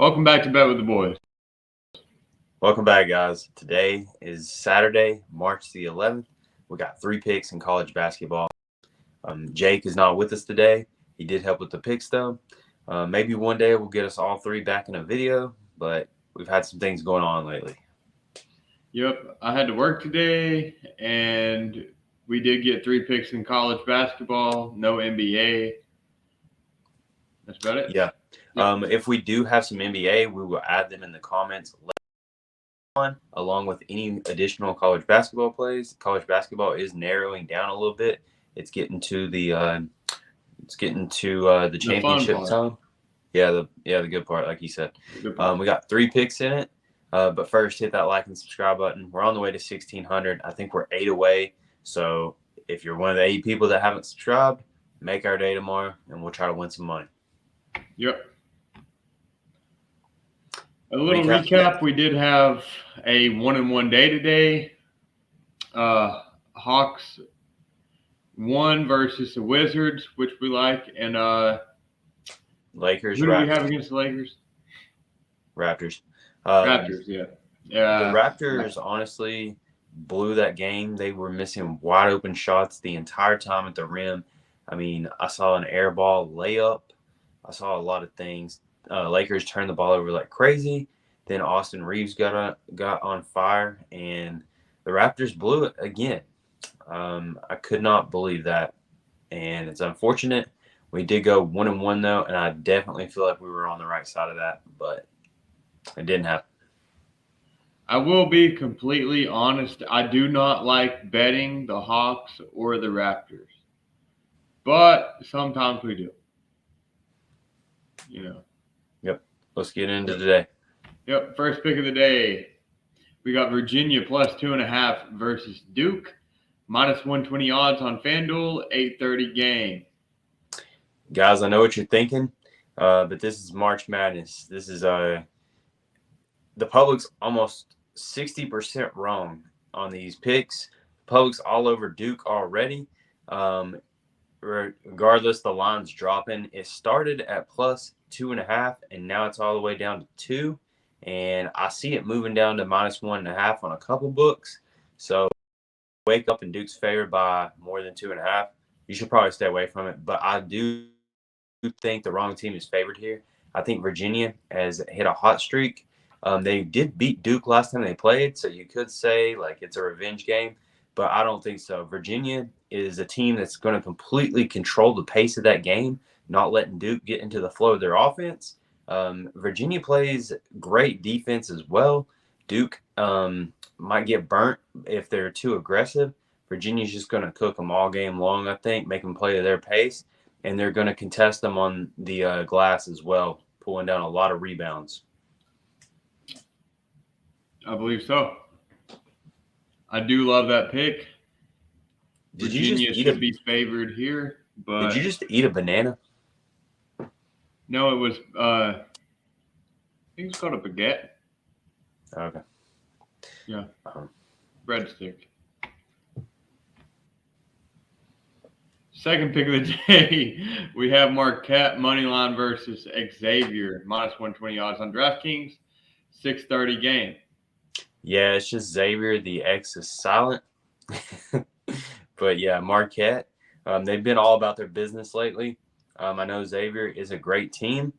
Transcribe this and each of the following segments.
Welcome back to Bet with the Boys. Welcome back, guys. Today is Saturday, March the 11th. We got 3 picks in college basketball. Jake is not with us today. He did help with the picks, though. Maybe one day we'll get us all 3 back in a video, but we've had some things going on lately. Yep, I had to work today, and we did get 3 picks in college basketball, no NBA. That's about it. Yeah. If we do have some NBA, we will add them in the comments later on, along with any additional college basketball plays. College basketball is narrowing down a little bit. It's getting to the championship time. Yeah, the good part, like you said. We got 3 picks in it. But first, hit that like and subscribe button. We're on the way to 1,600. I think we're 8 away. So if you're one of the 8 people that haven't subscribed, make our day tomorrow, and we'll try to win some money. Yep. A little recap. We did have a 1-1 day today. Hawks won versus the Wizards, which we like, and Lakers. Who do we have against the Lakers? Raptors. Raptors, yeah. The Raptors honestly blew that game. They were missing wide open shots the entire time at the rim. I mean, I saw an air ball layup. I saw a lot of things. Lakers turned the ball over like crazy. Then Austin Reeves got on fire, and the Raptors blew it again. I could not believe that, and it's unfortunate. We did go 1-1 though, and I definitely feel like we were on the right side of that, but it didn't happen. I will be completely honest. I do not like betting the Hawks or the Raptors, but sometimes we do. Yep. Let's get into today. Yep. First pick of the day. We got Virginia plus 2.5 versus Duke. Minus 120 odds on FanDuel, 8:30 game. Guys, I know what you're thinking, but this is March Madness. This is the public's almost 60% wrong on these picks. The public's all over Duke already. Regardless, the line's dropping. It started at plus 2.5, and now it's all the way down to 2. And I see it moving down to minus 1.5 on a couple books. So wake up and Duke's favored by more than 2.5. You should probably stay away from it. But I do think the wrong team is favored here. I think Virginia has hit a hot streak. They did beat Duke last time they played, so you could say like it's a revenge game, but I don't think so. Virginia is a team that's going to completely control the pace of that game, not letting Duke get into the flow of their offense. Virginia plays great defense as well. Duke might get burnt if they're too aggressive. Virginia's just going to cook them all game long, I think, make them play at their pace, and they're going to contest them on the glass as well, pulling down a lot of rebounds. I believe so. I do love that pick. Virginia should be favored here, but did you just eat a banana? No, it was I think it's called a baguette. Okay. Yeah. Breadstick. Second pick of the day, we have Marquette moneyline versus Xavier, minus 120 odds on DraftKings, 6:30 game. Yeah, it's just Xavier. The X is silent. But yeah, Marquette, they've been all about their business lately. I know Xavier is a great team.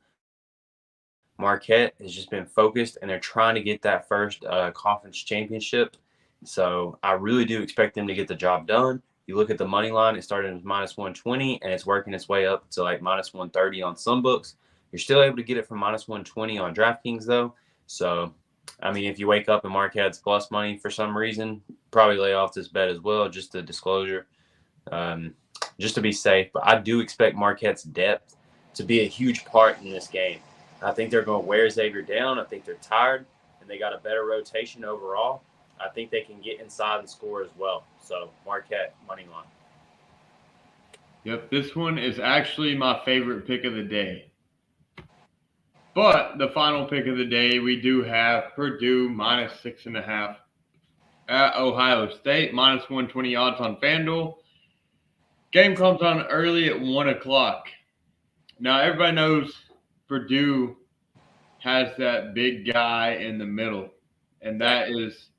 Marquette has just been focused, and they're trying to get that first conference championship. So I really do expect them to get the job done. You look at the money line, it started as minus 120, and it's working its way up to like minus 130 on some books. You're still able to get it from minus 120 on DraftKings, though. So I mean, if you wake up and Marquette's plus money for some reason, probably lay off this bet as well, just a disclosure, just to be safe. But I do expect Marquette's depth to be a huge part in this game. I think they're going to wear Xavier down. I think they're tired, and they got a better rotation overall. I think they can get inside and score as well. So, Marquette, money line. Yep, this one is actually my favorite pick of the day. But the final pick of the day, we do have Purdue minus 6.5 at Ohio State, minus 120 odds on FanDuel. Game comes on early at 1 o'clock. Now, everybody knows Purdue has that big guy in the middle, and that is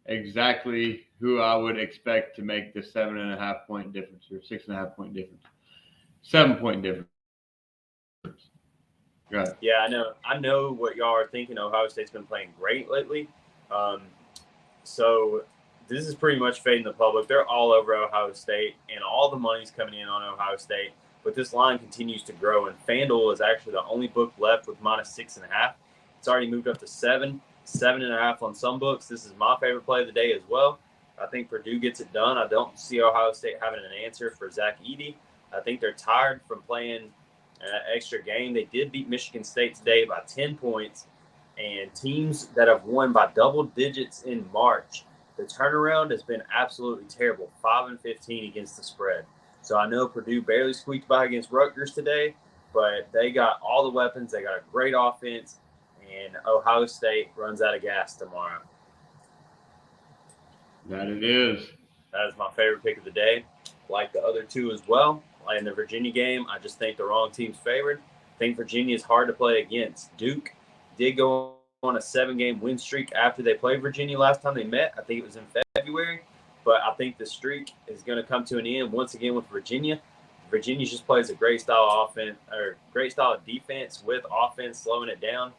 exactly who I would expect to make the 7.5 point difference or 6.5 point difference, 7 point difference. Go ahead. Yeah, I know. I know what y'all are thinking. Ohio State's been playing great lately. So this is pretty much fading the public. They're all over Ohio State, and all the money's coming in on Ohio State. But this line continues to grow, and FanDuel is actually the only book left with -6.5. It's already moved up to 7.5 on some books. This is my favorite play of the day as well. I think Purdue gets it done. I don't see Ohio State having an answer for Zach Edey. I think they're tired from playing an extra game. They did beat Michigan State today by 10 points. And teams that have won by double digits in March, the turnaround has been absolutely terrible, 5-15 against the spread. So I know Purdue barely squeaked by against Rutgers today, but they got all the weapons. They got a great offense, and Ohio State runs out of gas tomorrow. That it is. That is my favorite pick of the day. Like the other two as well. In the Virginia game, I just think the wrong team's favored. I think Virginia is hard to play against. Duke did go on a 7-game win streak after they played Virginia last time they met. I think it was in February. But I think the streak is going to come to an end once again with Virginia. Virginia just plays a great style of offense or great style of defense with offense slowing it down.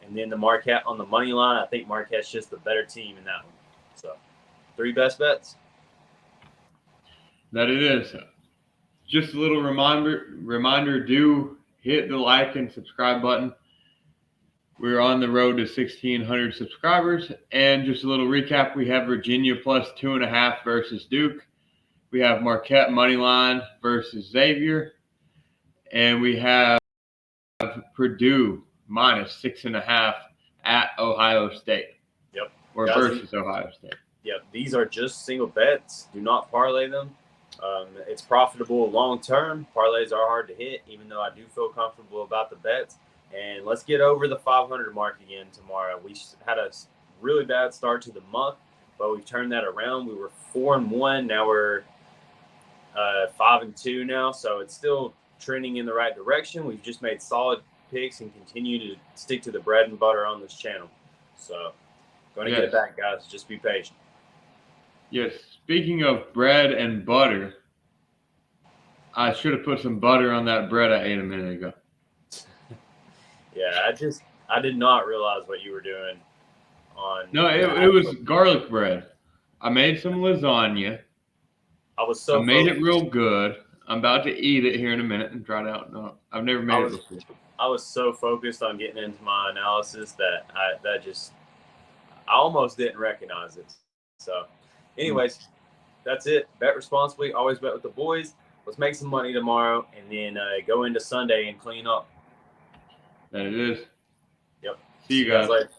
And then the Marquette on the money line, I think Marquette's just the better team in that one. So 3 best bets. That it is. Just a little reminder, do hit the like and subscribe button. We're on the road to 1,600 subscribers. And just a little recap, we have Virginia plus 2.5 versus Duke. We have Marquette money line versus Xavier. And we have Purdue -6.5 at Ohio State. Yep. Or versus Ohio State. Yep. These are just single bets. Do not parlay them. It's profitable long term. Parlays are hard to hit, even though I do feel comfortable about the bets. And let's get over the 500 mark again tomorrow. We had a really bad start to the month, but we've turned that around. We were 4-1. Now we're 5-2 now. So it's still trending in the right direction. We've just made solid picks and continue to stick to the bread and butter on this channel. So going to get it back, guys. Just be patient. Yes. Speaking of bread and butter, I should have put some butter on that bread I ate a minute ago. Yeah, I did not realize what you were doing on. No, it was garlic bread. I made some lasagna. I made it real good. I'm about to eat it here in a minute and try it out. No, I've never made it before. I was so focused on getting into my analysis that I almost didn't recognize it. So, anyways, that's it. Bet responsibly. Always bet with the boys. Let's make some money tomorrow and then go into Sunday and clean up. That it is. Yep. See you guys later.